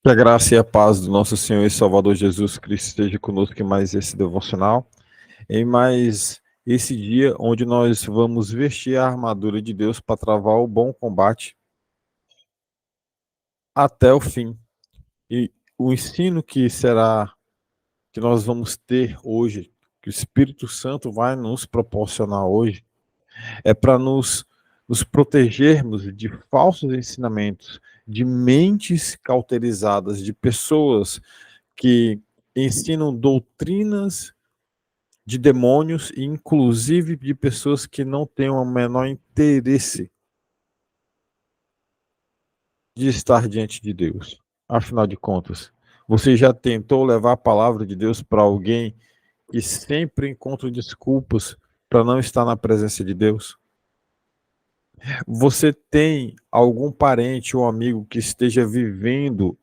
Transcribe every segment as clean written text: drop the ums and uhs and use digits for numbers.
Que a graça e a paz do nosso Senhor e Salvador Jesus Cristo esteja conosco em mais esse devocional, em mais esse dia onde nós vamos vestir a armadura de Deus para travar o bom combate até o fim. E o ensino que nós vamos ter hoje, que o Espírito Santo vai nos proporcionar hoje, é para nos protegermos de falsos ensinamentos, de mentes cauterizadas, de pessoas que ensinam doutrinas de demônios, inclusive de pessoas que não têm o menor interesse de estar diante de Deus. Afinal de contas, você já tentou levar a palavra de Deus para alguém que sempre encontra desculpas para não estar na presença de Deus? Você tem algum parente ou amigo que esteja vivendo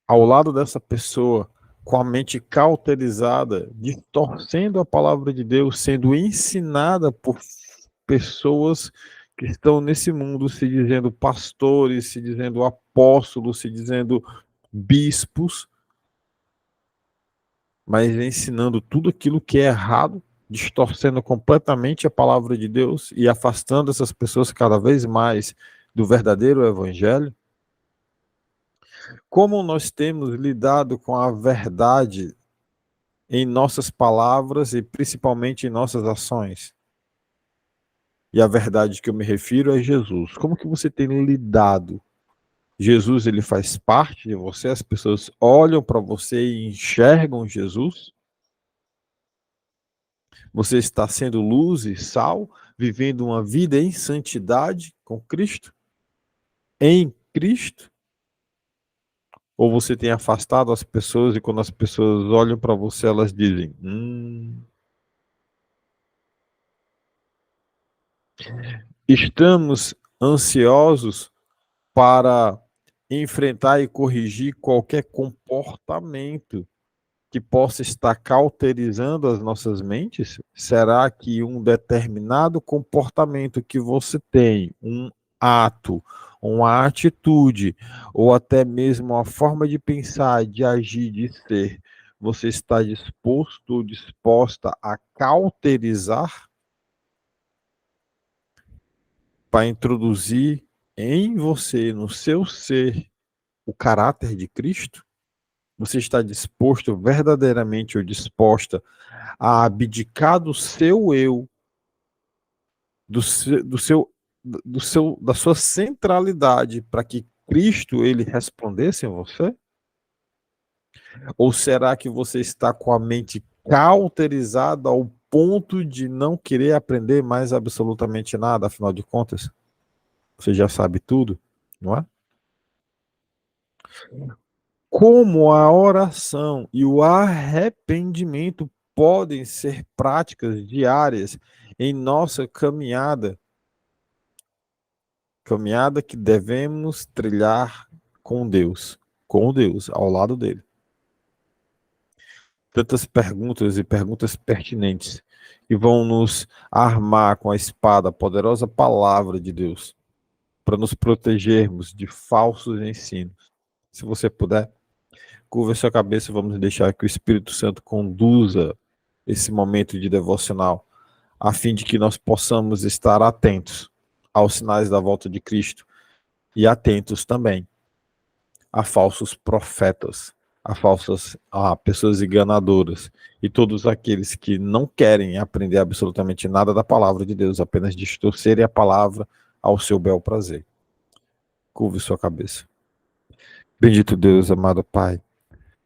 ao lado dessa pessoa com a mente cauterizada, distorcendo a palavra de Deus, sendo ensinada por pessoas que estão nesse mundo se dizendo pastores, se dizendo apóstolos, se dizendo bispos, mas ensinando tudo aquilo que é errado, distorcendo completamente a palavra de Deus e afastando essas pessoas cada vez mais do verdadeiro evangelho. Como nós temos lidado com a verdade em nossas palavras e principalmente em nossas ações? E a verdade que eu me refiro é Jesus. Como que você tem lidado? Jesus, ele faz parte de você, as pessoas olham para você e enxergam Jesus? Você está sendo luz e sal, vivendo uma vida em santidade com Cristo? Em Cristo? Ou você tem afastado as pessoas e quando as pessoas olham para você, elas dizem: estamos ansiosos para enfrentar e corrigir qualquer comportamento que possa estar cauterizando as nossas mentes? Será que um determinado comportamento que você tem, um ato, uma atitude, ou até mesmo a forma de pensar, de agir, de ser, você está disposto ou disposta a cauterizar para introduzir em você, no seu ser, o caráter de Cristo? Você está disposto verdadeiramente ou disposta a abdicar do seu eu, da sua centralidade para que Cristo ele respondesse a você? Ou será que você está com a mente cauterizada ao ponto de não querer aprender mais absolutamente nada, afinal de contas? Você já sabe tudo, não é? Como a oração e o arrependimento podem ser práticas diárias em nossa caminhada que devemos trilhar com Deus, ao lado dele. Tantas perguntas e perguntas pertinentes que vão nos armar com a espada, a poderosa palavra de Deus, para nos protegermos de falsos ensinos. Se você puder, curva sua cabeça e vamos deixar que o Espírito Santo conduza esse momento de devocional, a fim de que nós possamos estar atentos aos sinais da volta de Cristo e atentos também a falsos profetas, a pessoas enganadoras e todos aqueles que não querem aprender absolutamente nada da palavra de Deus, apenas distorcerem a palavra ao seu bel prazer. Curve sua cabeça. Bendito Deus, amado Pai.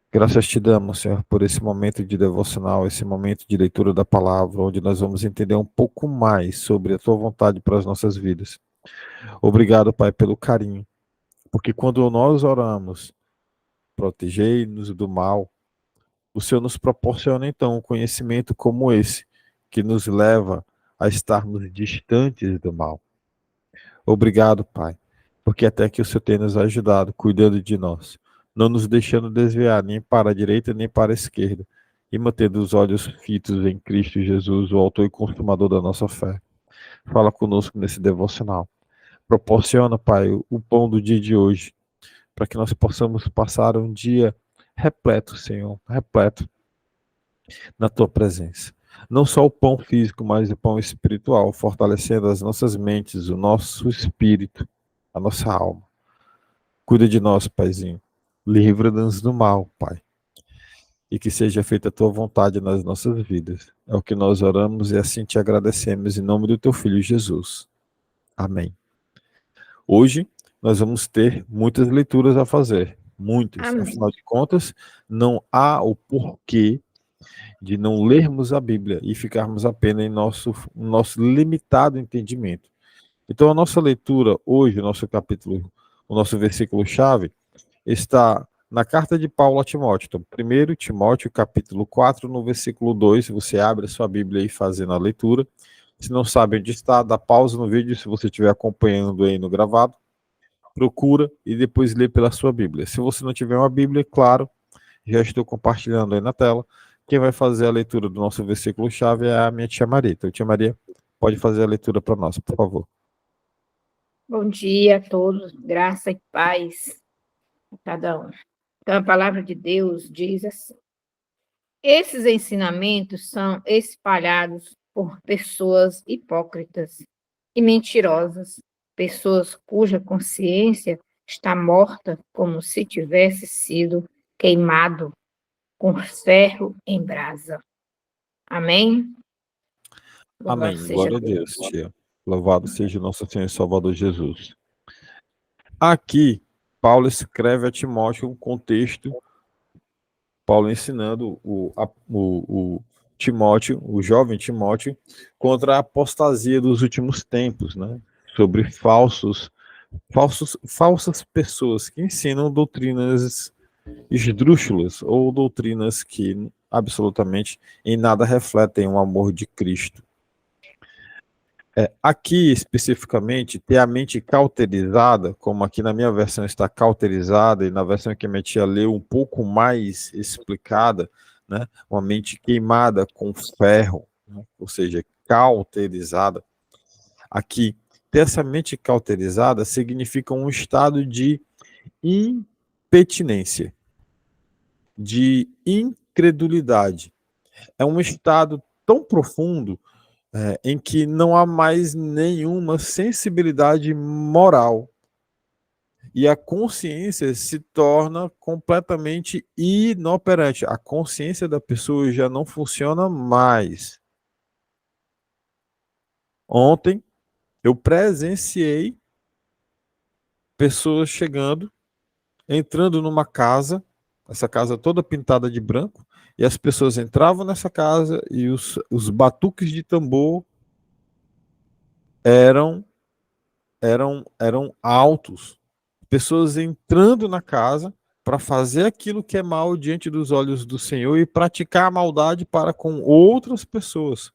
Graças te damos, Senhor, por esse momento de devocional, esse momento de leitura da palavra, onde nós vamos entender um pouco mais sobre a tua vontade para as nossas vidas. Obrigado, Pai, pelo carinho, porque quando nós oramos, protegei-nos do mal, o Senhor nos proporciona então um conhecimento como esse, que nos leva a estarmos distantes do mal. Obrigado, Pai, porque até que o Senhor tem nos ajudado, cuidando de nós, não nos deixando desviar nem para a direita nem para a esquerda, e mantendo os olhos fitos em Cristo Jesus, o autor e consumador da nossa fé. Fala conosco nesse devocional. Proporciona, Pai, o pão do dia de hoje, para que nós possamos passar um dia repleto, Senhor, repleto na tua presença. Não só o pão físico, mas o pão espiritual, fortalecendo as nossas mentes, o nosso espírito, a nossa alma. Cuida de nós, Paizinho. Livra-nos do mal, Pai. E que seja feita a tua vontade nas nossas vidas. É o que nós oramos e assim te agradecemos em nome do teu Filho Jesus. Amém. Hoje nós vamos ter muitas leituras a fazer. Muitas. Amém. Afinal de contas, não há o porquê de não lermos a Bíblia e ficarmos apenas em nosso limitado entendimento. Então, a nossa leitura hoje, o nosso versículo-chave, está na carta de Paulo a Timóteo. Então, 1 Timóteo, capítulo 4, no versículo 2, você abre a sua Bíblia e fazendo a leitura. Se não sabe onde está, dá pausa no vídeo, se você estiver acompanhando aí no gravado, procura e depois lê pela sua Bíblia. Se você não tiver uma Bíblia, claro, já estou compartilhando aí na tela. Quem vai fazer a leitura do nosso versículo-chave é a minha tia Maria. Então, tia Maria, pode fazer a leitura para nós, por favor. Bom dia a todos, graça e paz a cada um. Então, a palavra de Deus diz assim: esses ensinamentos são espalhados por pessoas hipócritas e mentirosas, pessoas cuja consciência está morta como se tivesse sido queimado com ferro em brasa. Amém? Louvado Amém. seja Glória a Deus. Deus, tia. Louvado seja nosso Senhor e Salvador Jesus. Aqui, Paulo escreve a Timóteo um contexto, Paulo ensinando o Timóteo, o jovem Timóteo, contra a apostasia dos últimos tempos, né? Sobre falsas pessoas que ensinam doutrinas esdrúxulas ou doutrinas que absolutamente em nada refletem o amor de Cristo. Aqui, especificamente, ter a mente cauterizada, como aqui na minha versão está cauterizada, e na versão que a minha tia leu um pouco mais explicada, né? Uma mente queimada com ferro, né? Ou seja, cauterizada. Aqui, ter essa mente cauterizada significa um estado de impetinência, de incredulidade. É um estado tão profundo em que não há mais nenhuma sensibilidade moral e a consciência se torna completamente inoperante. A consciência da pessoa já não funciona mais. Ontem eu presenciei pessoas chegando, entrando numa casa, essa casa toda pintada de branco, e as pessoas entravam nessa casa e os batuques de tambor eram eram altos. Pessoas entrando na casa para fazer aquilo que é mal diante dos olhos do Senhor e praticar a maldade para com outras pessoas.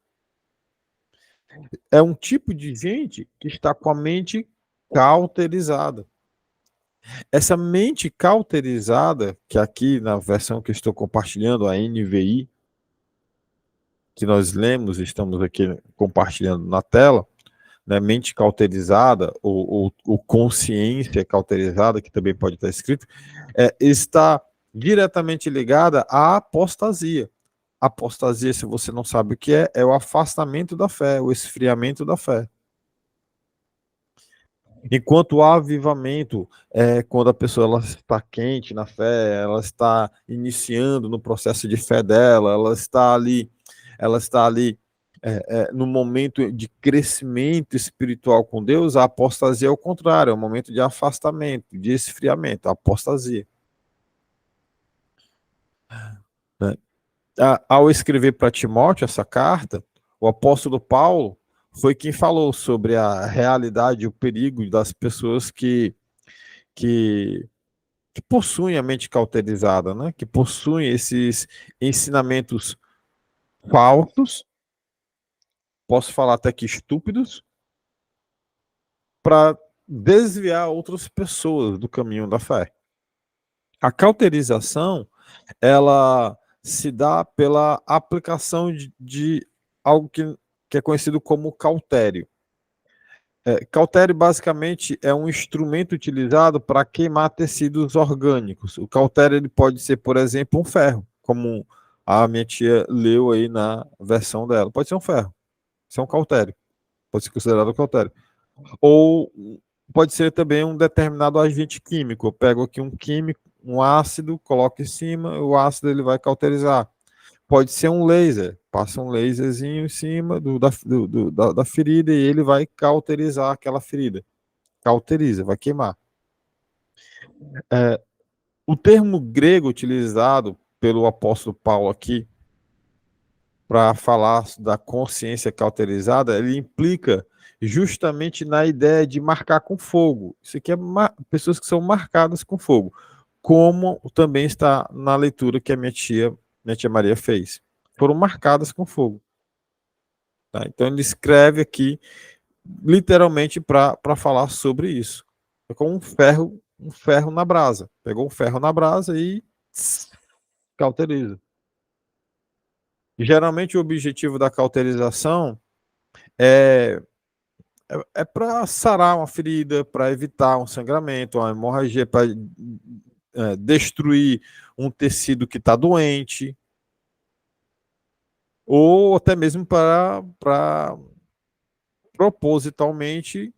É um tipo de gente que está com a mente cauterizada. Essa mente cauterizada, que aqui na versão que eu estou compartilhando, a NVI, que nós lemos, estamos aqui compartilhando na tela, né, mente cauterizada ou consciência cauterizada, que também pode estar escrito, está diretamente ligada à apostasia. Apostasia, se você não sabe o que é o afastamento da fé, o esfriamento da fé. Enquanto o avivamento é quando a pessoa ela está quente na fé, ela está iniciando no processo de fé dela, ela está ali no momento de crescimento espiritual com Deus. A apostasia é o contrário, é um momento de afastamento, de esfriamento, a apostasia. Né? Ao escrever para Timóteo essa carta, o apóstolo Paulo foi quem falou sobre a realidade e o perigo das pessoas que possuem a mente cauterizada, né? Que possuem esses ensinamentos falsos, posso falar até que estúpidos, para desviar outras pessoas do caminho da fé. A cauterização, ela se dá pela aplicação de algo que é conhecido como cautério. Cautério basicamente é um instrumento utilizado para queimar tecidos orgânicos. O cautério ele pode ser, por exemplo, um ferro, como a minha tia leu aí na versão dela. Pode ser um ferro, isso é um cautério, pode ser considerado um cautério. Ou pode ser também um determinado agente químico. Eu pego aqui um químico, um ácido, coloco em cima, o ácido ele vai cauterizar. Pode ser um laser, passa um laserzinho em cima da ferida e ele vai cauterizar aquela ferida. Cauteriza, vai queimar. O termo grego utilizado pelo apóstolo Paulo aqui para falar da consciência cauterizada, ele implica justamente na ideia de marcar com fogo. Isso aqui é pessoas que são marcadas com fogo, como também está na leitura que a minha tia Maria fez. Foram marcadas com fogo. Tá? Então ele escreve aqui literalmente para falar sobre isso. É como um ferro na brasa. Pegou um ferro na brasa e cauteriza. Geralmente o objetivo da cauterização é, é para sarar uma ferida, para evitar um sangramento, uma hemorragia, para destruir um tecido que está doente, ou até mesmo para propositalmente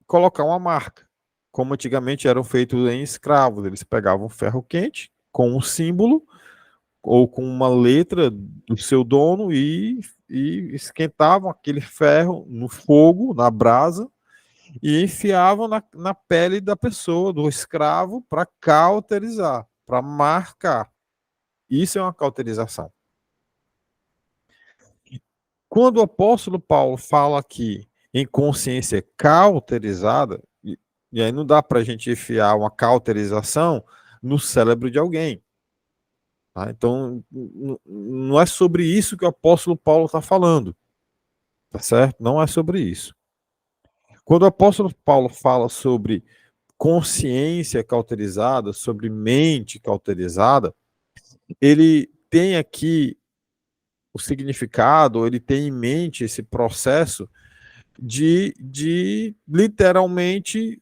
colocar uma marca, como antigamente eram feitos em escravos. Eles pegavam ferro quente com um símbolo ou com uma letra do seu dono e esquentavam aquele ferro no fogo, na brasa, e enfiavam na pele da pessoa, do escravo, para cauterizar, para marcar. Isso é uma cauterização. Quando o apóstolo Paulo fala aqui em consciência cauterizada, e aí não dá para a gente enfiar uma cauterização no cérebro de alguém. Tá? Então, não é sobre isso que o apóstolo Paulo está falando. Tá certo? Não é sobre isso. Quando o apóstolo Paulo fala sobre consciência cauterizada, sobre mente cauterizada, ele tem aqui o significado, ele tem em mente esse processo de literalmente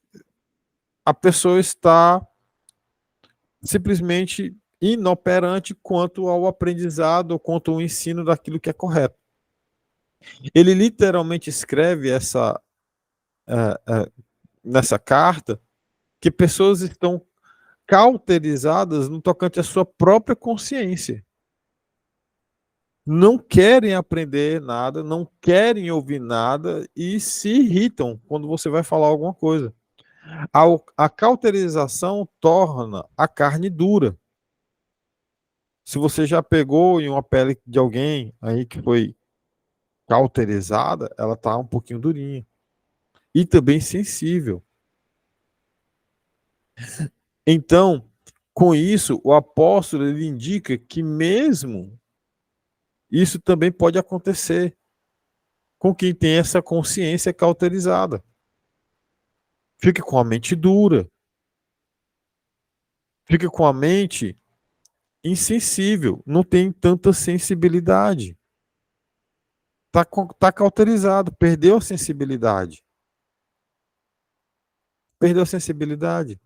a pessoa está simplesmente inoperante quanto ao aprendizado, quanto ao ensino daquilo que é correto. Ele literalmente escreve nessa carta que pessoas estão cauterizadas no tocante à sua própria consciência. Não querem aprender nada, não querem ouvir nada e se irritam quando você vai falar alguma coisa. A cauterização torna a carne dura. Se você já pegou em uma pele de alguém aí que foi cauterizada, ela está um pouquinho durinha. E também sensível. Então, com isso, o apóstolo ele indica que mesmo isso também pode acontecer com quem tem essa consciência cauterizada. Fica com a mente dura. Fica com a mente insensível, não tem tanta sensibilidade. Tá cauterizado, perdeu a sensibilidade. Perdeu a sensibilidade.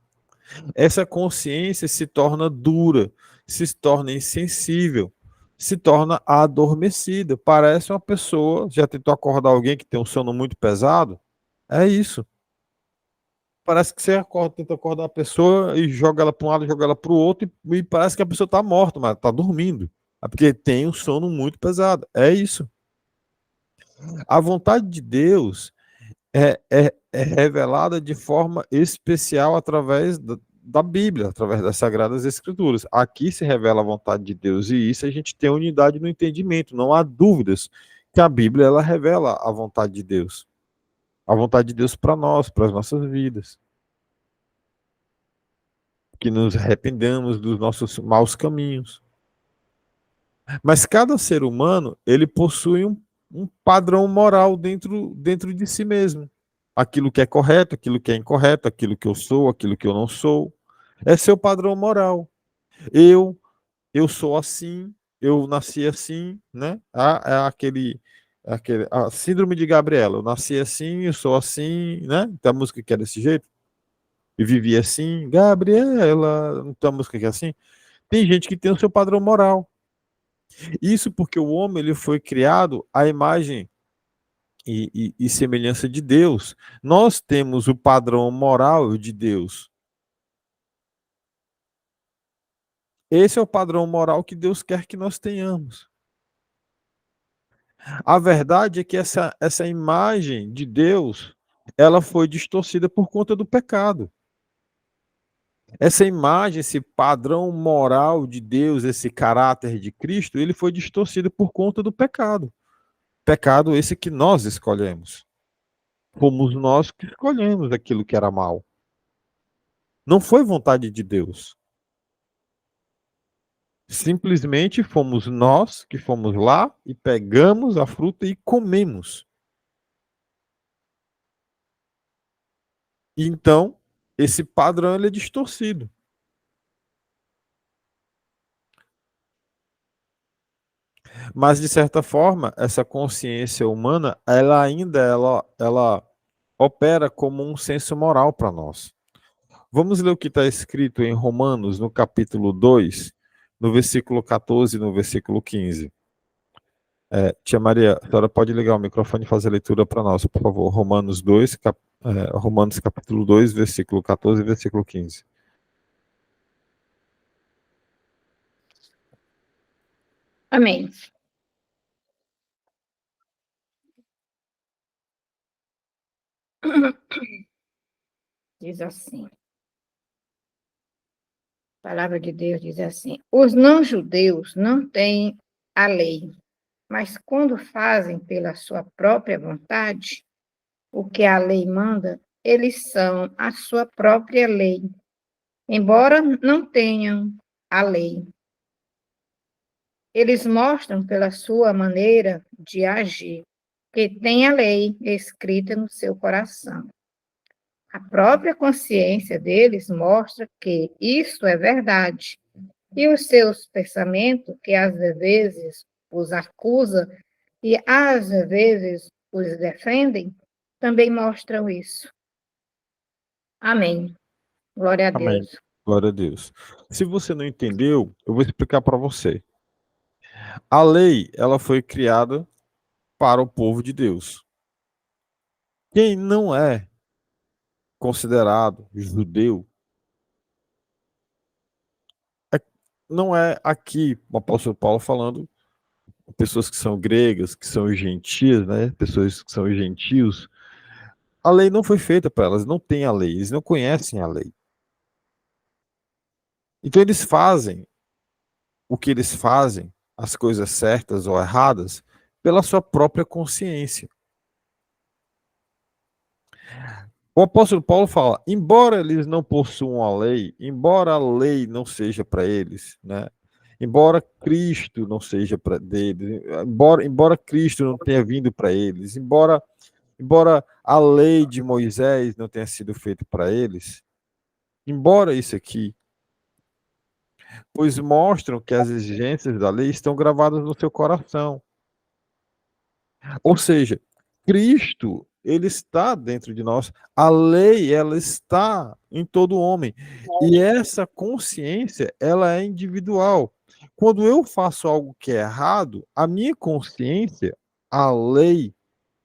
Essa consciência se torna dura, se torna insensível, se torna adormecida. Parece uma pessoa, já tentou acordar alguém que tem um sono muito pesado? É isso. Parece que você acorda, tenta acordar a pessoa e joga ela para um lado, joga ela para o outro, e parece que a pessoa está morta, mas está dormindo. É porque tem um sono muito pesado. É isso. A vontade de Deus é revelada de forma especial através da Bíblia, através das Sagradas Escrituras. Aqui se revela a vontade de Deus, e isso a gente tem unidade no entendimento. Não há dúvidas que a Bíblia ela revela a vontade de Deus. A vontade de Deus para nós, para as nossas vidas. Que nos arrependamos dos nossos maus caminhos. Mas cada ser humano, ele possui um padrão moral dentro de si mesmo. Aquilo que é correto, aquilo que é incorreto, aquilo que eu sou, aquilo que eu não sou. É seu padrão moral. Eu sou assim, eu nasci assim, né? Há aquele A síndrome de Gabriela. Eu nasci assim, eu sou assim, né? Tem a música que é desse jeito. E vivi assim, Gabriela. Não tem a música que é assim. Tem gente que tem o seu padrão moral. Isso porque o homem ele foi criado à imagem e semelhança de Deus. Nós temos o padrão moral de Deus. Esse é o padrão moral que Deus quer que nós tenhamos. A verdade é que essa imagem de Deus, ela foi distorcida por conta do pecado. Essa imagem, esse padrão moral de Deus, esse caráter de Cristo, ele foi distorcido por conta do pecado. Pecado esse que nós escolhemos. Fomos nós que escolhemos aquilo que era mal. Não foi vontade de Deus. Simplesmente fomos nós que fomos lá e pegamos a fruta e comemos. Então, esse padrão ele é distorcido. Mas, de certa forma, essa consciência humana, ela opera como um senso moral para nós. Vamos ler o que está escrito em Romanos, no capítulo 2, no versículo 14 e no versículo 15. Tia Maria, a senhora pode ligar o microfone e fazer a leitura para nós, por favor. Romanos 2, Romanos capítulo 2, versículo 14 e versículo 15. Amém. Diz assim. A palavra de Deus diz assim: os não-judeus não têm a lei, mas quando fazem pela sua própria vontade o que a lei manda, eles são a sua própria lei, embora não tenham a lei. Eles mostram pela sua maneira de agir que têm a lei escrita no seu coração. A própria consciência deles mostra que isso é verdade. E os seus pensamentos, que às vezes os acusa e às vezes os defendem, também mostram isso. Amém. Glória a Amém. Deus. Glória a Deus. Se você não entendeu, eu vou explicar para você. A lei, ela foi criada para o povo de Deus. Quem não é considerado judeu, não é aqui o apóstolo Paulo falando pessoas que são gregas, que são gentias, né? Pessoas que são gentios. A lei não foi feita para elas, não tem a lei, eles não conhecem a lei. Então eles fazem o que eles fazem, as coisas certas ou erradas, pela sua própria consciência. O apóstolo Paulo fala, embora eles não possuam a lei, embora a lei não seja para eles, né? Embora Cristo não seja para deles, embora Cristo não tenha vindo para eles, embora a lei de Moisés não tenha sido feita para eles, embora isso aqui, pois mostram que as exigências da lei estão gravadas no seu coração. Ou seja, Cristo, ele está dentro de nós, a lei, ela está em todo homem. E essa consciência, ela é individual. Quando eu faço algo que é errado, a minha consciência, a lei,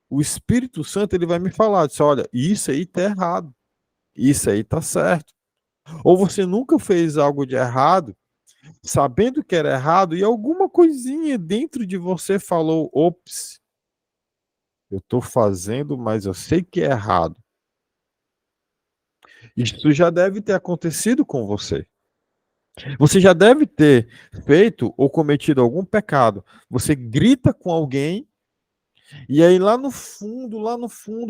o Espírito Santo, ele vai me falar, diz, olha, isso aí está errado, isso aí está certo. Ou você nunca fez algo de errado, sabendo que era errado, e alguma coisinha dentro de você falou, ops, eu estou fazendo, mas eu sei que é errado. Isso já deve ter acontecido com você. Você já deve ter feito ou cometido algum pecado. Você grita com alguém e aí lá no fundo,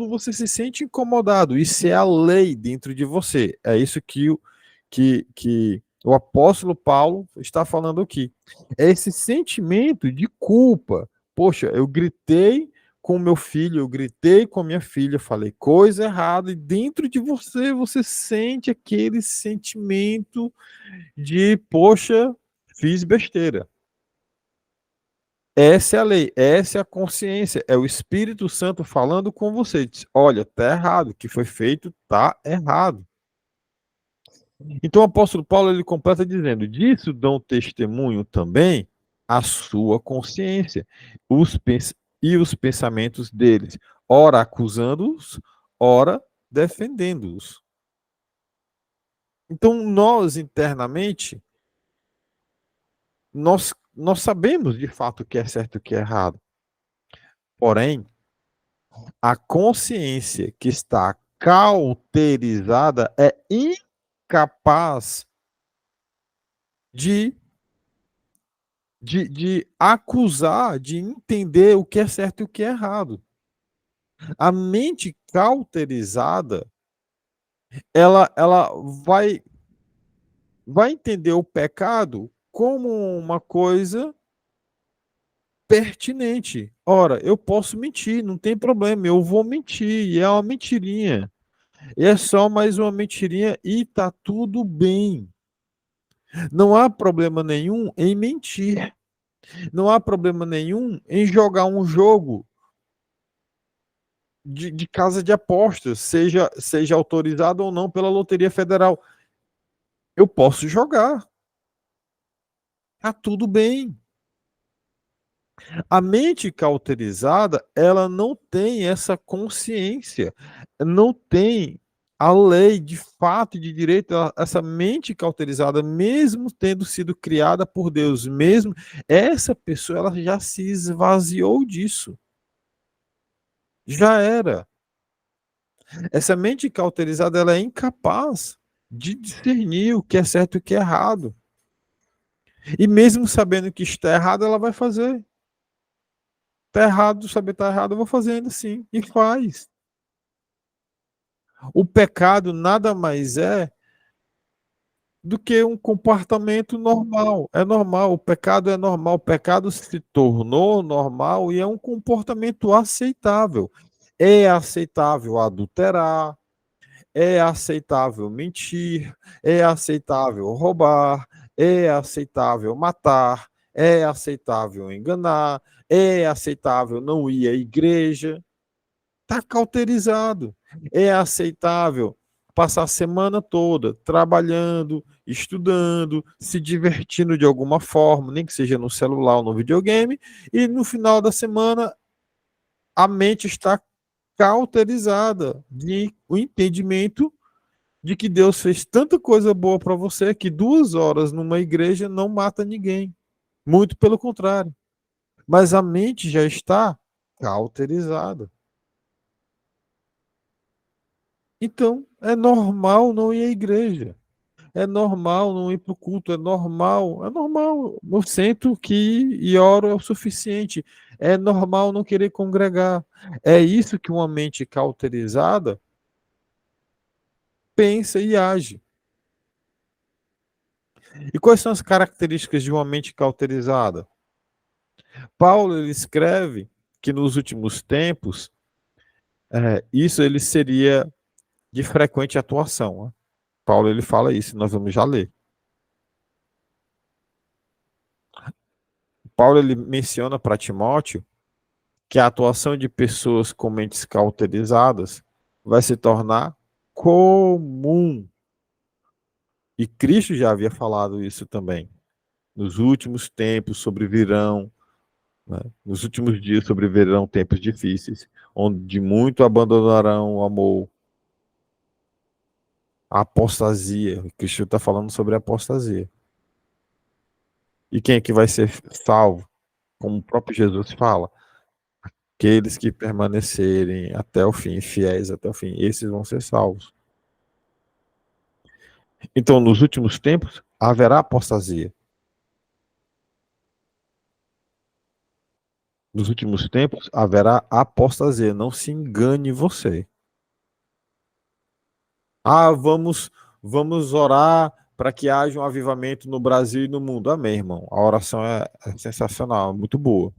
você se sente incomodado. Isso é a lei dentro de você. É isso que o apóstolo Paulo está falando aqui. É esse sentimento de culpa. Poxa, eu gritei com meu filho, eu gritei com minha filha, falei coisa errada, e dentro de você, você sente aquele sentimento de, poxa, fiz besteira. Essa é a lei, essa é a consciência, é o Espírito Santo falando com você. Diz, olha, tá errado, o que foi feito tá errado. Então o apóstolo Paulo ele completa dizendo: disso dão testemunho também a sua consciência e os pensamentos deles, ora acusando-os, ora defendendo-os. Então nós internamente nós sabemos de fato o que é certo e o que é errado. Porém, a consciência que está cauterizada é incapaz de, de acusar, de entender o que é certo e o que é errado. A mente cauterizada, ela vai entender o pecado como uma coisa pertinente. Ora, eu posso mentir, não tem problema, eu vou mentir, e é uma mentirinha. E é só mais uma mentirinha e tá tudo bem. Não há problema nenhum em mentir. Não há problema nenhum em jogar um jogo de casa de apostas, seja autorizado ou não pela Loteria Federal. Eu posso jogar. Tá tudo bem. A mente cauterizada, ela não tem essa consciência, não tem a lei de fato e de direito, essa mente cauterizada, mesmo tendo sido criada por Deus, mesmo essa pessoa ela já se esvaziou disso. Já era. Essa mente cauterizada ela é incapaz de discernir o que é certo e o que é errado. E mesmo sabendo que está errado, ela vai fazer. Tá errado, saber tá errado, eu vou fazer ainda assim. E faz. O pecado nada mais é do que um comportamento normal. É normal, o pecado é normal. O pecado se tornou normal e é um comportamento aceitável. É aceitável adulterar, é aceitável mentir, é aceitável roubar, é aceitável matar, é aceitável enganar, é aceitável não ir à igreja. Está cauterizado. É aceitável passar a semana toda trabalhando, estudando, se divertindo de alguma forma, nem que seja no celular ou no videogame, e no final da semana a mente está cauterizada de o entendimento de que Deus fez tanta coisa boa para você que 2 horas numa igreja não mata ninguém. Muito pelo contrário. Mas a mente já está cauterizada. Então, é normal não ir à igreja. É normal não ir para o culto. É normal. É normal. Eu sento que e oro é o suficiente. É normal não querer congregar. É isso que uma mente cauterizada pensa e age. E quais são as características de uma mente cauterizada? Paulo ele escreve que nos últimos tempos, isso ele seria de frequente atuação. Né? Paulo ele fala isso, nós vamos já ler. Paulo ele menciona para Timóteo que a atuação de pessoas com mentes cauterizadas vai se tornar comum. E Cristo já havia falado isso também. Nos últimos tempos sobrevirão, né? Nos últimos dias sobrevirão tempos difíceis, onde muito abandonarão o amor, a apostasia. Cristo está falando sobre a apostasia. E quem é que vai ser salvo? Como o próprio Jesus fala, aqueles que permanecerem até o fim, fiéis até o fim, esses vão ser salvos. Então, nos últimos tempos, haverá apostasia. Nos últimos tempos, haverá apostasia. Não se engane você. Ah, vamos orar para que haja um avivamento no Brasil e no mundo. Amém, irmão. A oração é sensacional, é muito boa.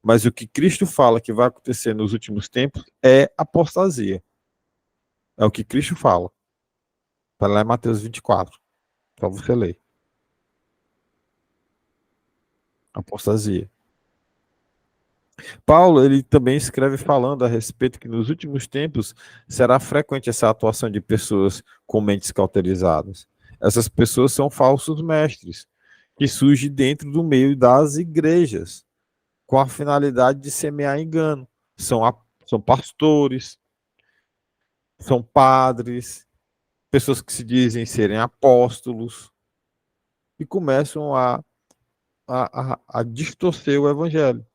Mas o que Cristo fala que vai acontecer nos últimos tempos é apostasia. É o que Cristo fala. Está lá em Mateus 24. Só você ler. Apostasia. Paulo, ele também escreve falando a respeito que nos últimos tempos será frequente essa atuação de pessoas com mentes cauterizadas. Essas pessoas são falsos mestres, que surgem dentro do meio das igrejas, com a finalidade de semear engano. São pastores, são padres, pessoas que se dizem serem apóstolos, e começam a distorcer o evangelho.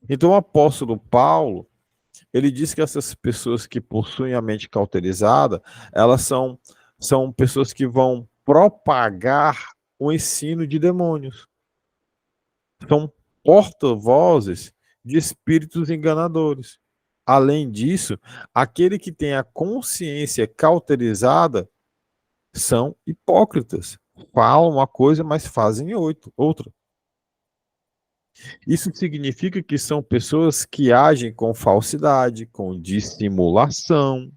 Então, o apóstolo Paulo, ele diz que essas pessoas que possuem a mente cauterizada, elas são pessoas que vão propagar o ensino de demônios. São porta-vozes de espíritos enganadores. Além disso, aquele que tem a consciência cauterizada são hipócritas. Falam uma coisa, mas fazem outra. Isso significa que são pessoas que agem com falsidade, com dissimulação.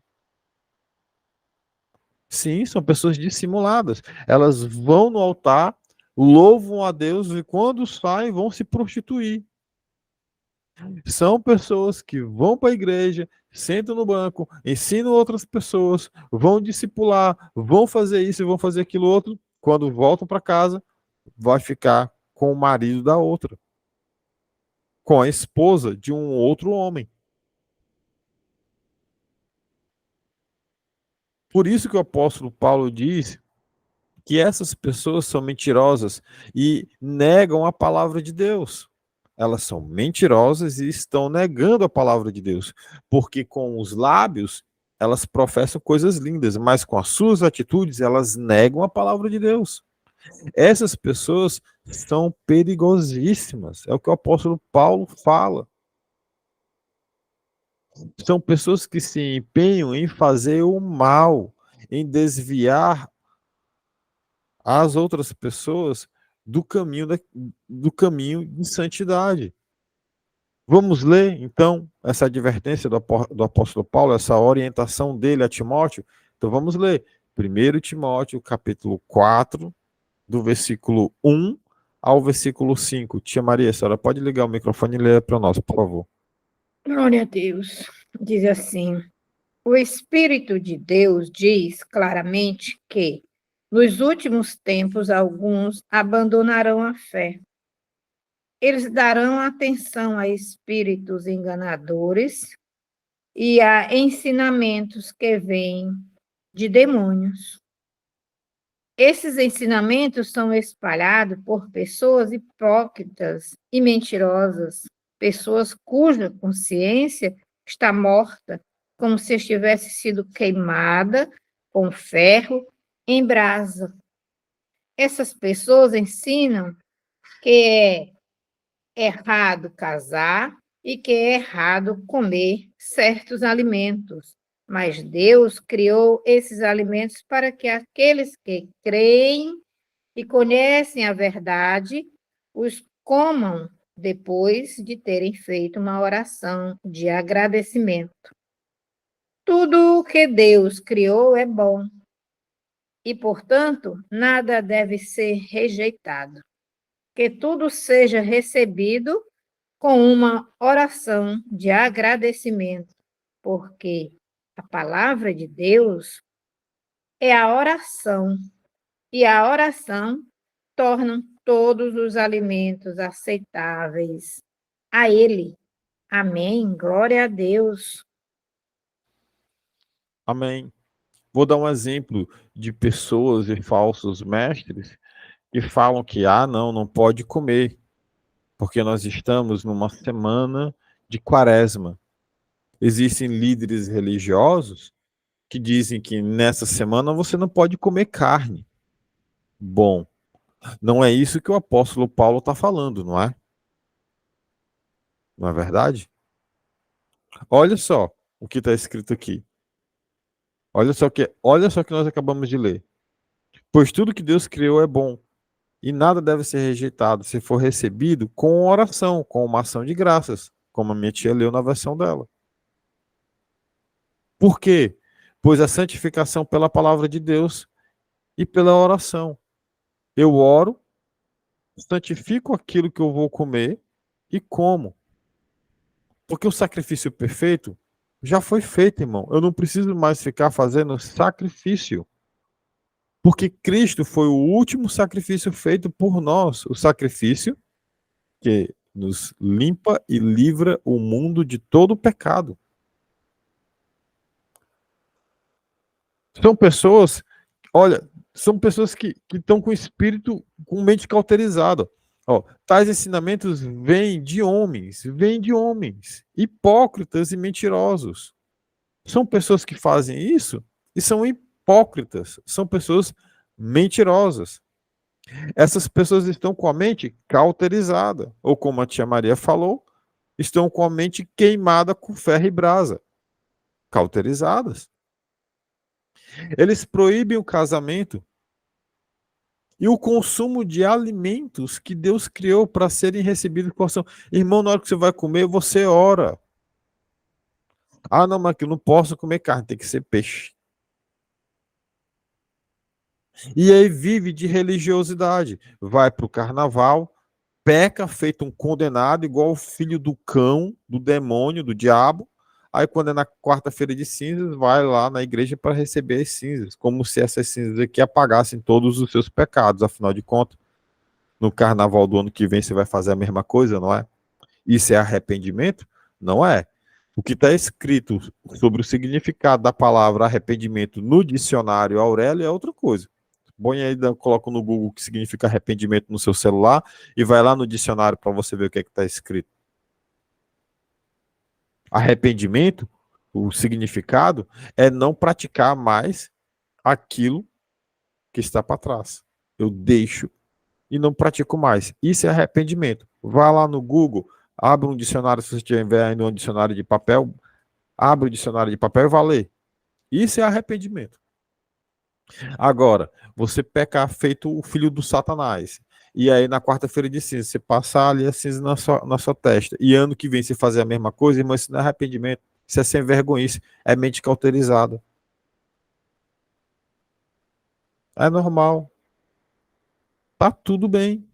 Sim, são pessoas dissimuladas. Elas vão no altar, louvam a Deus e quando saem vão se prostituir. São pessoas que vão para a igreja, sentam no banco, ensinam outras pessoas, vão discipular, vão fazer isso e vão fazer aquilo outro. Quando voltam para casa, vai ficar com o marido da outra, com a esposa de um outro homem. Por isso que o apóstolo Paulo diz que essas pessoas são mentirosas e negam a palavra de Deus. Elas são mentirosas e estão negando a palavra de Deus, porque com os lábios elas professam coisas lindas, mas com as suas atitudes elas negam a palavra de Deus. Essas pessoas são perigosíssimas, é o que o apóstolo Paulo fala. São pessoas que se empenham em fazer o mal, em desviar as outras pessoas do caminho de santidade. Vamos ler, então, essa advertência do apóstolo Paulo, essa orientação dele a Timóteo. Então, vamos ler 1 Timóteo, capítulo 4, do versículo 1 ao versículo 5. Tia Maria, a senhora pode ligar o microfone e ler para nós, por favor. Glória a Deus. Diz assim: o Espírito de Deus diz claramente que, nos últimos tempos, alguns abandonarão a fé. Eles darão atenção a espíritos enganadores e a ensinamentos que vêm de demônios. Esses ensinamentos são espalhados por pessoas hipócritas e mentirosas, pessoas cuja consciência está morta, como se estivesse sido queimada com ferro em brasa. Essas pessoas ensinam que é errado casar e que é errado comer certos alimentos, mas Deus criou esses alimentos para que aqueles que creem e conhecem a verdade os comam depois de terem feito uma oração de agradecimento. Tudo o que Deus criou é bom e, portanto, nada deve ser rejeitado. Que tudo seja recebido com uma oração de agradecimento, porque a palavra de Deus é a oração, e a oração torna todos os alimentos aceitáveis a Ele. Amém. Glória a Deus. Amém. Vou dar um exemplo de pessoas e falsos mestres que falam que, não pode comer, porque nós estamos numa semana de quaresma. Existem líderes religiosos que dizem que nessa semana você não pode comer carne. Bom, não é isso que o apóstolo Paulo está falando, não é? Não é verdade? Olha só o que está escrito aqui. Olha só que nós acabamos de ler. Pois tudo que Deus criou é bom, e nada deve ser rejeitado se for recebido com oração, com uma ação de graças, como a minha tia leu na versão dela. Por quê? Pois a santificação pela palavra de Deus e pela oração. Eu oro santifico aquilo que eu vou comer e como. Porque o sacrifício perfeito já foi feito, irmão. Eu não preciso mais ficar fazendo sacrifício. Porque Cristo foi o último sacrifício feito por nós. O sacrifício que nos limpa e livra o mundo de todo o pecado. São pessoas, olha, são pessoas que estão com o espírito, com mente cauterizada. Ó, tais ensinamentos vêm de homens, hipócritas e mentirosos. São pessoas que fazem isso e são hipócritas, são pessoas mentirosas. Essas pessoas estão com a mente cauterizada, ou como a tia Maria falou, estão com a mente queimada com ferro e brasa, cauterizadas. Eles proíbem o casamento e o consumo de alimentos que Deus criou para serem recebidos com ação. Irmão, na hora que você vai comer, você ora. Ah, não, mas que eu não posso comer carne, tem que ser peixe. E aí vive de religiosidade. Vai para o carnaval, peca feito um condenado, igual o filho do cão, do demônio, do diabo. Aí, quando é na quarta-feira de cinzas, vai lá na igreja para receber as cinzas, como se essas cinzas aqui apagassem todos os seus pecados. Afinal de contas, no carnaval do ano que vem você vai fazer a mesma coisa, não é? Isso é arrependimento? Não é. O que está escrito sobre o significado da palavra arrependimento no dicionário Aurélio é outra coisa. Põe aí, coloca no Google o que significa arrependimento no seu celular e vai lá no dicionário para você ver o que está escrito. Arrependimento, o significado, é não praticar mais aquilo que está para trás. Eu deixo e não pratico mais. Isso é arrependimento. Vá lá no Google, abre um dicionário, se você tiver ainda um dicionário de papel, abre o dicionário de papel e vá ler. Isso é arrependimento. Agora, você peca feito o filho do Satanás. E aí, na quarta-feira de cinza, você passar ali a cinza na sua testa. E ano que vem você fazer a mesma coisa, irmão, isso não é arrependimento. Isso é sem vergonhice. É mente cauterizada. É normal. Tá tudo bem.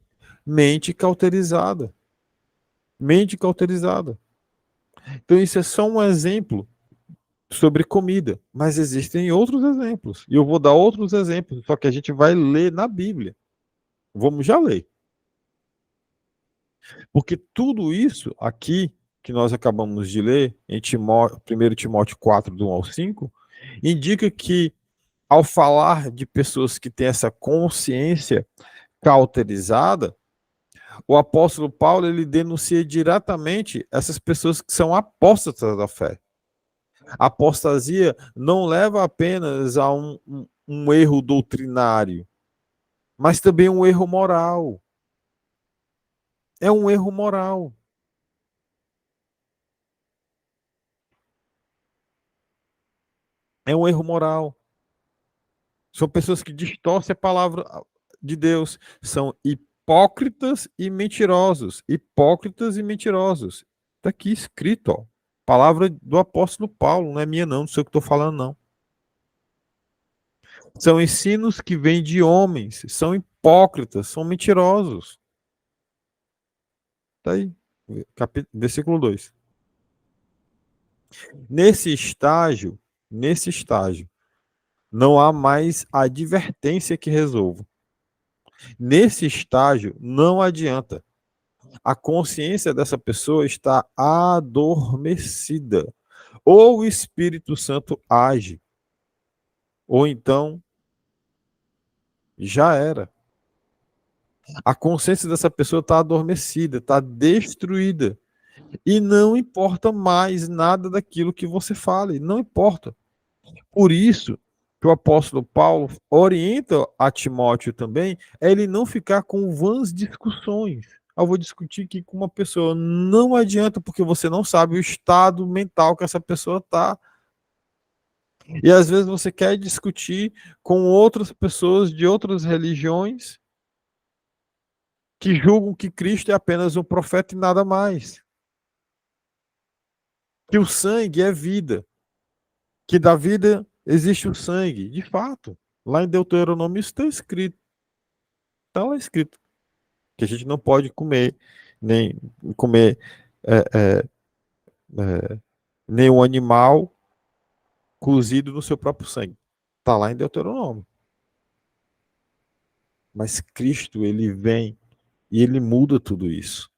Mente cauterizada. Mente cauterizada. Então, isso é só um exemplo sobre comida. Mas existem outros exemplos. E eu vou dar outros exemplos. Só que a gente vai ler na Bíblia. Vamos já ler. Porque tudo isso aqui que nós acabamos de ler, em 1 Timóteo 4, do 1 ao 5, indica que, ao falar de pessoas que têm essa consciência cauterizada, o apóstolo Paulo ele denuncia diretamente essas pessoas que são apóstatas da fé. A apostasia não leva apenas a um erro doutrinário, mas também um erro moral. É um erro moral. É um erro moral. São pessoas que distorcem a palavra de Deus. São hipócritas e mentirosos. Hipócritas e mentirosos. Está aqui escrito, ó. Palavra do apóstolo Paulo, não é minha não sei o que estou falando não. São ensinos que vêm de homens, são hipócritas, são mentirosos. Está aí, versículo 2. Nesse estágio, não há mais advertência que resolva. Nesse estágio, não adianta. A consciência dessa pessoa está adormecida. Ou o Espírito Santo age, ou então já era. A consciência dessa pessoa está adormecida, está destruída. E não importa mais nada daquilo que você fale, não importa. Por isso que o apóstolo Paulo orienta a Timóteo também, é ele não ficar com vãs discussões. Eu vou discutir aqui com uma pessoa. Não adianta, porque você não sabe o estado mental que essa pessoa está. E às vezes você quer discutir com outras pessoas de outras religiões que julgam que Cristo é apenas um profeta e nada mais. Que o sangue é vida. Que da vida existe o sangue. De fato. Lá em Deuteronômio isso está escrito. Está lá escrito. Que a gente não pode comer, nem comer é, é, nenhum animal cozido no seu próprio sangue. Está lá em Deuteronômio. Mas Cristo, ele vem e ele muda tudo isso.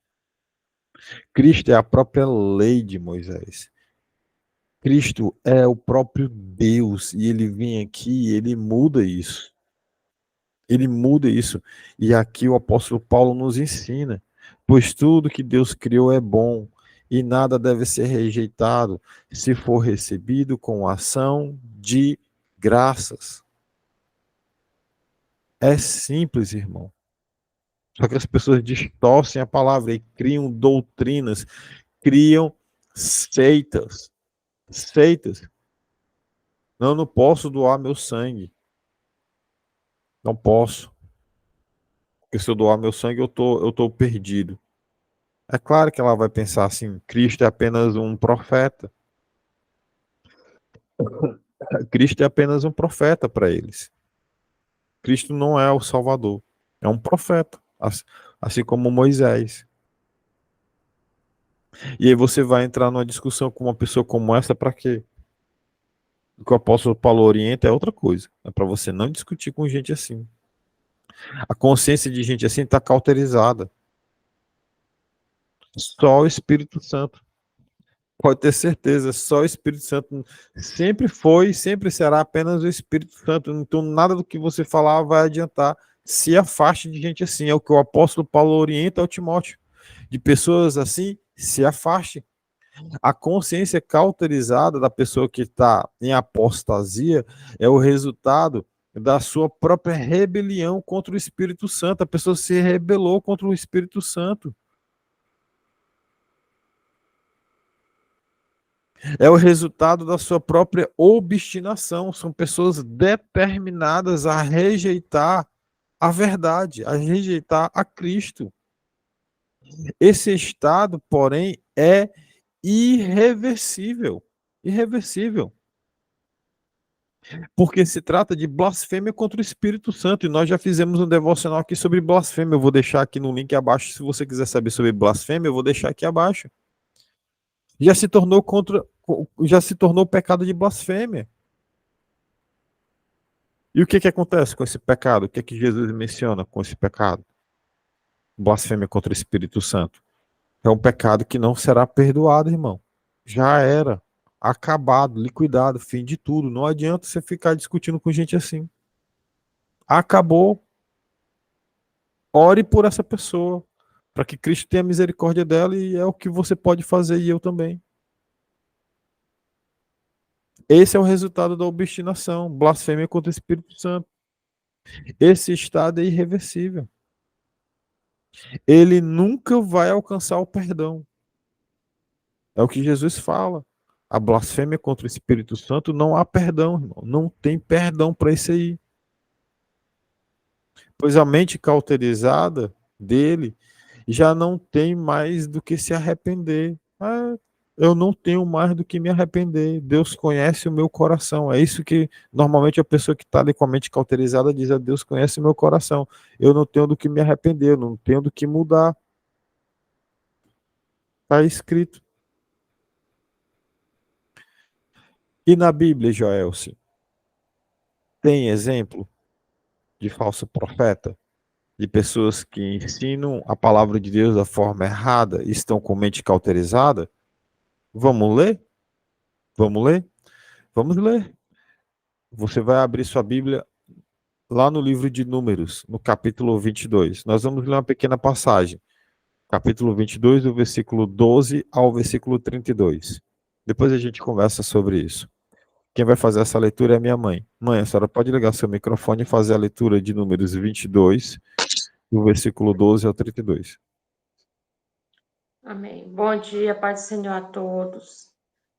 Cristo é a própria lei de Moisés. Cristo é o próprio Deus e ele vem aqui e ele muda isso. Ele muda isso. E aqui o apóstolo Paulo nos ensina: pois tudo que Deus criou é bom e nada deve ser rejeitado se for recebido com ação de graças. É simples, irmão. Só que as pessoas distorcem a palavra e criam doutrinas, criam seitas. Seitas. Não, eu não posso doar meu sangue. Não posso. Porque se eu doar meu sangue, eu tô perdido. É claro que ela vai pensar assim: Cristo é apenas um profeta. Cristo é apenas um profeta para eles. Cristo não é o Salvador. É um profeta. Assim como Moisés. E aí você vai entrar numa discussão com uma pessoa como essa para quê? O que o apóstolo Paulo orienta é outra coisa. É para você não discutir com gente assim. A consciência de gente assim está cauterizada. Só o Espírito Santo. Pode ter certeza, só o Espírito Santo sempre foi e sempre será apenas o Espírito Santo. Então, nada do que você falar vai adiantar. Se afaste de gente assim. É o que o apóstolo Paulo orienta ao Timóteo. De pessoas assim, se afaste. A consciência cauterizada da pessoa que está em apostasia é o resultado da sua própria rebelião contra o Espírito Santo. A pessoa se rebelou contra o Espírito Santo. É o resultado da sua própria obstinação. São pessoas determinadas a rejeitar a verdade, a rejeitar a Cristo. Esse estado, porém, é irreversível. Irreversível. Porque se trata de blasfêmia contra o Espírito Santo. E nós já fizemos um devocional aqui sobre blasfêmia. Eu vou deixar aqui no link abaixo. Se você quiser saber sobre blasfêmia, eu vou deixar aqui abaixo. Já se tornou pecado de blasfêmia. E o que que acontece com esse pecado? O que que Jesus menciona com esse pecado? Blasfêmia contra o Espírito Santo. É um pecado que não será perdoado, irmão. Já era. Acabado, liquidado, fim de tudo. Não adianta você ficar discutindo com gente assim. Acabou. Ore por essa pessoa, para que Cristo tenha misericórdia dela e é o que você pode fazer e eu também. Esse é o resultado da obstinação, blasfêmia contra o Espírito Santo. Esse estado é irreversível. Ele nunca vai alcançar o perdão. É o que Jesus fala. A blasfêmia contra o Espírito Santo não há perdão, irmão. Não tem perdão para isso aí. Pois a mente cauterizada dele já não tem mais do que se arrepender. Eu não tenho mais do que me arrepender. Deus conhece o meu coração. É isso que normalmente a pessoa que está ali com a mente cauterizada diz: Deus conhece o meu coração. Eu não tenho do que me arrepender, eu não tenho do que mudar. Está escrito. E na Bíblia, Joelce, tem exemplo de falso profeta? De pessoas que ensinam a palavra de Deus da forma errada e estão com mente cauterizada? Vamos ler? Vamos ler? Vamos ler. Você vai abrir sua Bíblia lá no livro de Números, no capítulo 22. Nós vamos ler uma pequena passagem. Capítulo 22, do versículo 12 ao versículo 32. Depois a gente conversa sobre isso. Quem vai fazer essa leitura é a minha mãe. Mãe, a senhora pode ligar seu microfone e fazer a leitura de Números 22, do versículo 12 ao 32. Amém. Bom dia, Pai do Senhor a todos.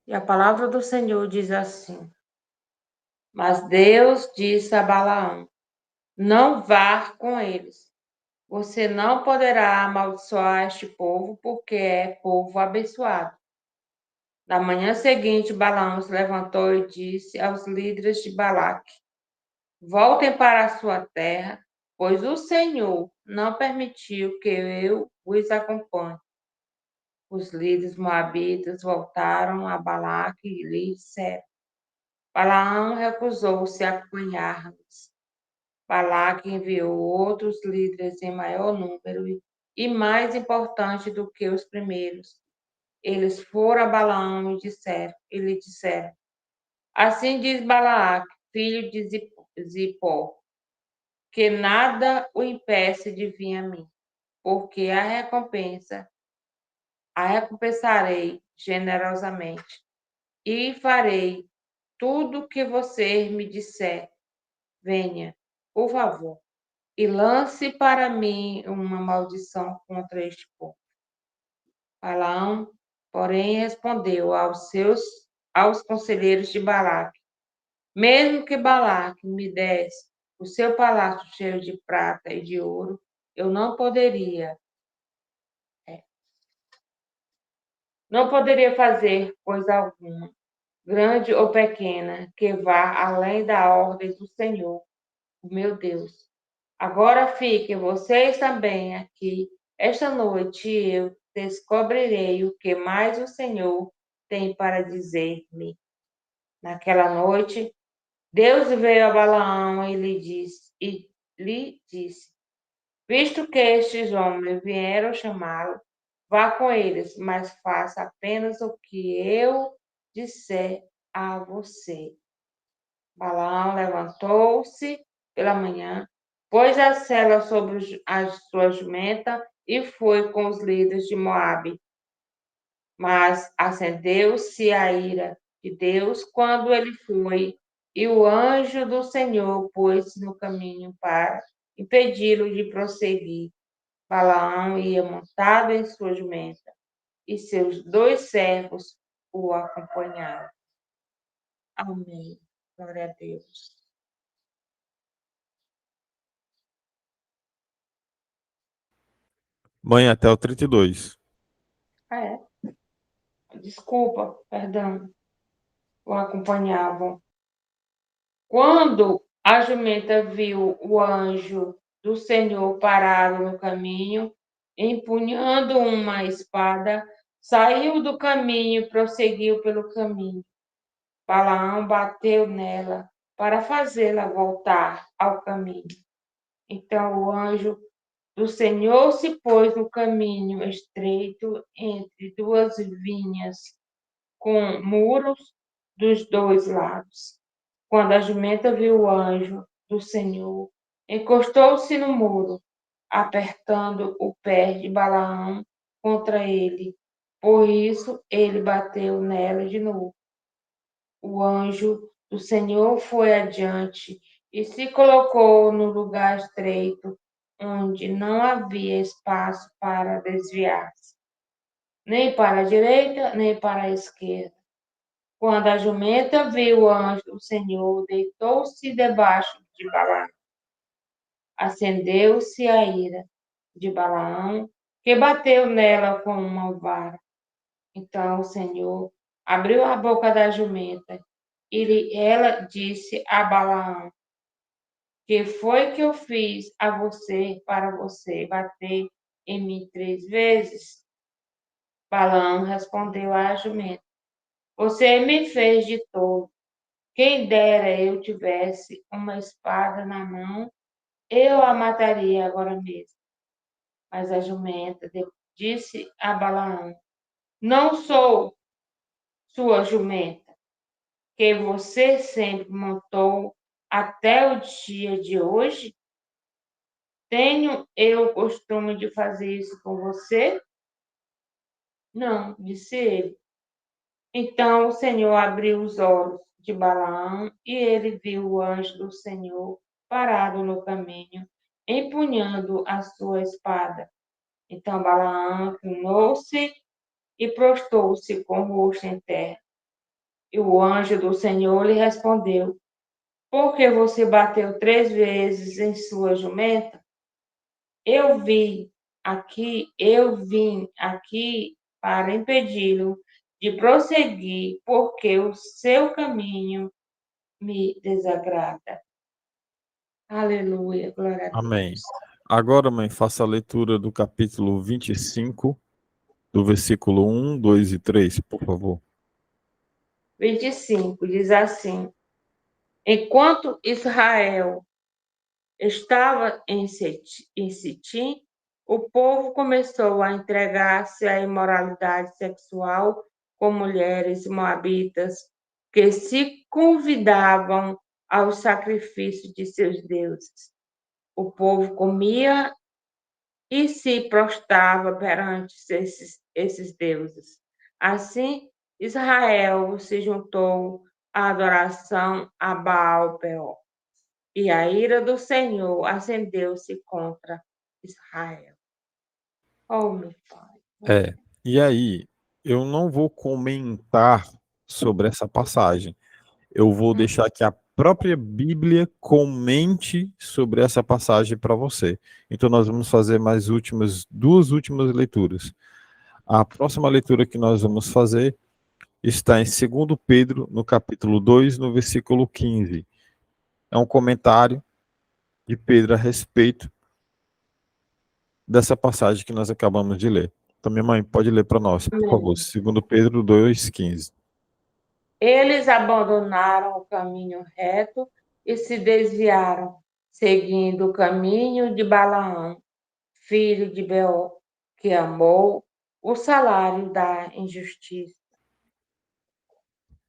E a palavra do Senhor diz assim: Mas Deus disse a Balaão: Não vá com eles. Você não poderá amaldiçoar este povo, porque é povo abençoado. Na manhã seguinte, Balaão se levantou e disse aos líderes de Balaque: Voltem para a sua terra, pois o Senhor não permitiu que eu os acompanhe. Os líderes moabitas voltaram a Balaque e lhe disseram: Balaão recusou-se a acompanhar-nos. Balaque enviou outros líderes em maior número e mais importante do que os primeiros. Eles foram a Balaão e lhe disseram: Assim diz Balaque, filho de Zippor, que nada o impeça de vir a mim, porque a recompensarei generosamente e farei tudo o que você me disser. Venha, por favor, e lance para mim uma maldição contra este povo. Balaão, porém, respondeu aos conselheiros de Balaque: mesmo que Balaque me desse o seu palácio cheio de prata e de ouro, eu não poderia fazer coisa alguma, grande ou pequena, que vá além da ordem do Senhor, o meu Deus. Agora fiquem vocês também aqui. Esta noite eu descobrirei o que mais o Senhor tem para dizer-me. Naquela noite, Deus veio a Balaão e lhe disse: visto que estes homens vieram chamá-lo, vá com eles, mas faça apenas o que eu disser a você. Balaão levantou-se pela manhã, pôs a sela sobre a sua jumenta e foi com os líderes de Moabe. Mas acendeu-se a ira de Deus quando ele foi, e o anjo do Senhor pôs-se no caminho para impedi-lo de prosseguir. Balaão ia montado em sua jumenta, e seus 2 servos o acompanharam. Amém. Glória a Deus. Mãe, até o 32. Desculpa, perdão, o acompanhavam. Quando a jumenta viu o anjo do Senhor parado no caminho, empunhando uma espada, saiu do caminho e prosseguiu pelo caminho. Balaão bateu nela para fazê-la voltar ao caminho. Então o anjo do Senhor se pôs no caminho estreito entre 2 vinhas, com muros dos 2 lados. Quando a jumenta viu o anjo do Senhor, encostou-se no muro, apertando o pé de Balaão contra ele. Por isso, ele bateu nela de novo. O anjo do Senhor foi adiante e se colocou no lugar estreito, onde não havia espaço para desviar-se, nem para a direita, nem para a esquerda. Quando a jumenta viu o anjo do Senhor, deitou-se debaixo de Balaão. Acendeu-se a ira de Balaão, que bateu nela com uma vara. Então o Senhor abriu a boca da jumenta e ela disse a Balaão: que foi que eu fiz a você para você bater em mim 3 vezes? Balaão respondeu à jumenta: você me fez de tolo. Quem dera eu tivesse uma espada na mão, eu a mataria agora mesmo. Mas a jumenta disse a Balaão: não sou sua jumenta, que você sempre montou até o dia de hoje? Tenho eu o costume de fazer isso com você? Não, disse ele. Então o Senhor abriu os olhos de Balaão e ele viu o anjo do Senhor parado no caminho, empunhando a sua espada. Então Balaão inclinou-se e prostrou-se com o rosto em terra. E o anjo do Senhor lhe respondeu: por que você bateu 3 vezes em sua jumenta? Eu vim aqui para impedi-lo de prosseguir, porque o seu caminho me desagrada. Aleluia, glória a Amém. Deus. Agora, mãe, faça a leitura do capítulo 25, do versículo 1, 2 e 3, por favor. 25 diz assim: Enquanto Israel estava em Sitim, o povo começou a entregar-se à imoralidade sexual com mulheres moabitas que se convidavam ao sacrifício de seus deuses. O povo comia e se prostrava perante esses deuses. Assim, Israel se juntou à adoração a Baal-Peor, e a ira do Senhor acendeu-se contra Israel. Oh, meu Pai. E aí, eu não vou comentar sobre essa passagem. Eu vou deixar que a própria Bíblia comente sobre essa passagem para você. Então, nós vamos fazer duas últimas leituras. A próxima leitura que nós vamos fazer está em 2 Pedro, no capítulo 2, no versículo 15. É um comentário de Pedro a respeito dessa passagem que nós acabamos de ler. Então, minha mãe, pode ler para nós, por favor. 2 Pedro 2,15. Eles abandonaram o caminho reto e se desviaram, seguindo o caminho de Balaão, filho de Beor, que amou o salário da injustiça.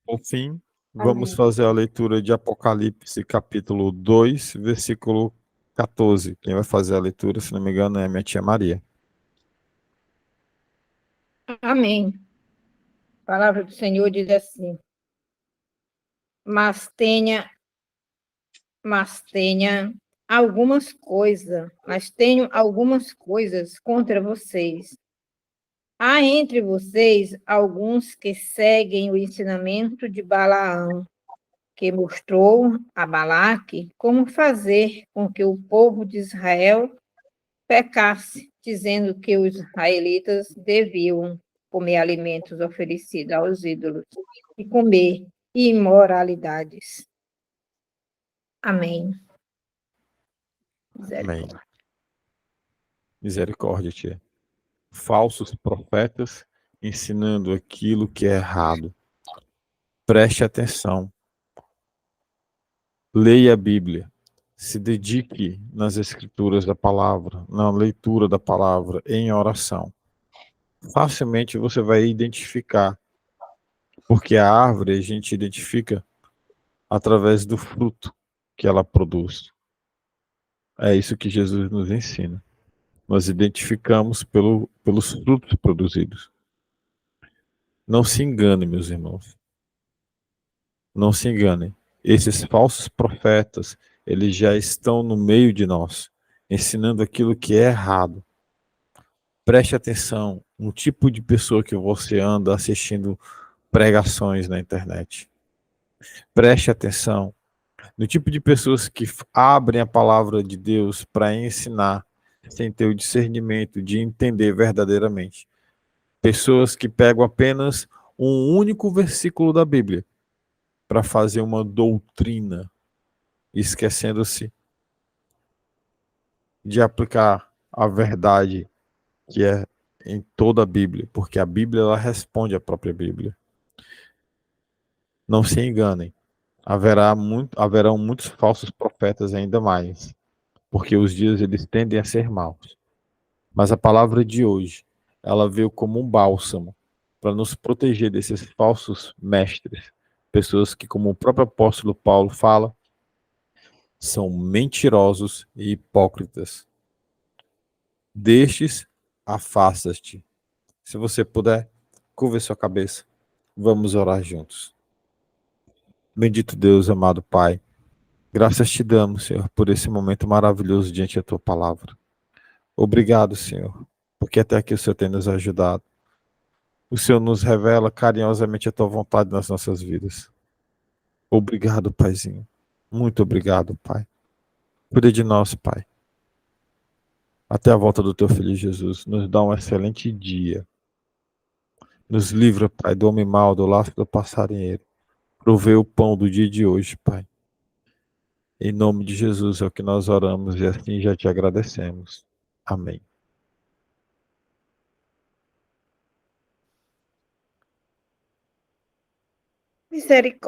Por fim, vamos Amém. fazer a leitura de Apocalipse, capítulo 2, versículo 14. Quem vai fazer a leitura, se não me engano, é a minha tia Maria. Amém. A palavra do Senhor diz assim: mas tenha tenho algumas coisas contra vocês. Há entre vocês alguns que seguem o ensinamento de Balaão, que mostrou a Balaque como fazer com que o povo de Israel pecasse, dizendo que os israelitas deviam comer alimentos oferecidos aos ídolos e comer imoralidades. Amém. Amém. Misericórdia, tia. Falsos profetas ensinando aquilo que é errado. Preste atenção. Leia a Bíblia. Se dedique nas escrituras da palavra, na leitura da palavra, em oração. Facilmente você vai identificar, porque a árvore a gente identifica através do fruto que ela produz. É isso que Jesus nos ensina. Nós identificamos pelos frutos produzidos. Não se engane, meus irmãos. Não se engane. Esses falsos profetas, eles já estão no meio de nós, ensinando aquilo que é errado. Preste atenção no tipo de pessoa que você anda assistindo pregações na internet. Preste atenção no tipo de pessoas que abrem a palavra de Deus para ensinar, sem ter o discernimento de entender verdadeiramente. Pessoas que pegam apenas um único versículo da Bíblia para fazer uma doutrina, esquecendo-se de aplicar a verdade que é em toda a Bíblia, porque a Bíblia ela responde à própria Bíblia. Não se enganem, haverão muitos falsos profetas ainda mais, porque os dias eles tendem a ser maus. Mas a palavra de hoje, ela veio como um bálsamo para nos proteger desses falsos mestres, pessoas que, como o próprio apóstolo Paulo fala, são mentirosos e hipócritas. Destes, afasta-te. Se você puder, curva sua cabeça. Vamos orar juntos. Bendito Deus, amado Pai, graças te damos, Senhor, por esse momento maravilhoso diante da tua palavra. Obrigado, Senhor, porque até aqui o Senhor tem nos ajudado. O Senhor nos revela carinhosamente a tua vontade nas nossas vidas. Obrigado, Paizinho. Muito obrigado, Pai. Cuida de nós, Pai. Até a volta do teu filho Jesus. Nos dá um excelente dia. Nos livra, Pai, do homem mau, do laço do passarinheiro. Provê o pão do dia de hoje, Pai. Em nome de Jesus é o que nós oramos e assim já te agradecemos. Amém. Misericórdia.